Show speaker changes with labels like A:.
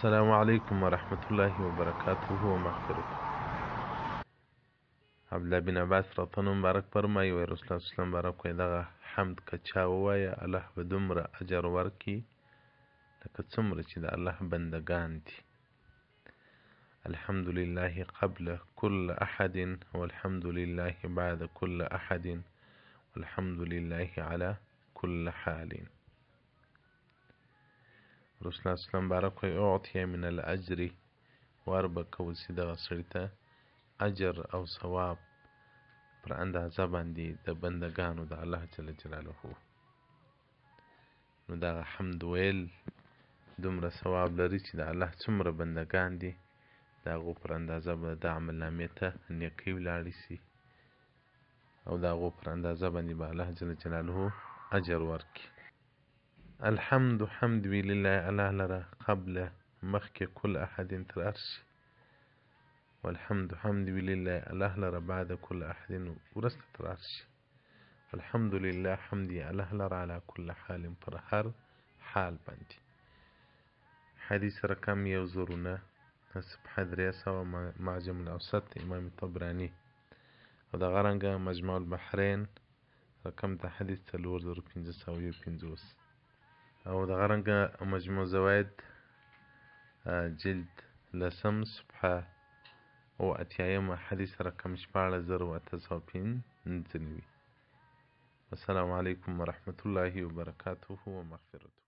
A: السلام عليكم ورحمة الله وبركاته ومغفرته. عبدالله بن عباس رضی مبارک فرمایي وی رسول الله صلی الله علیه وسلم بارک وی دغه حمد که چا ووایه الله به دومره اجر ورکړي لکه څومره چې د الله بندگان دي. الحمد لله قبل كل أحد والحمد لله بعد كل أحد والحمد لله على كل حال. رسول الله صلی الله علیه وسلم بارک وی اعطي من الأجر وربکول سي دغه سړي ته اجر او ثواب پر اندازه باندې د بندگانو د الله جل جلاله. نو دغه حمد ویل دومره ثواب لري چې د الله څومره بندگان دي د هغو پر اندازه به د عمل نامې ته نیکۍ ولاړې سي او د هغو پر اندازه باندې به الله جل جلاله اجر ورکړي. الحمد حمد وی لله الله لره قبل مخکې کل احد تر عرش، والحمد حمد وی لله الله لره بعد كل احد ورسته تر عرش. الحمد لله حمد الله لره على كل حال پر هر حال باندې. حدیث رقم 1009 صفحه 300 معجم الاوسط امام طبراني او د غرنګه مجموع البحرین رقم ته حدیث 4551 او د غرنګه مجموع زوائد جلد لسم صفحه او اتیایم حدیث رقم 14895. السلام علیکم ورحمة الله وبرکاته ومغفرته.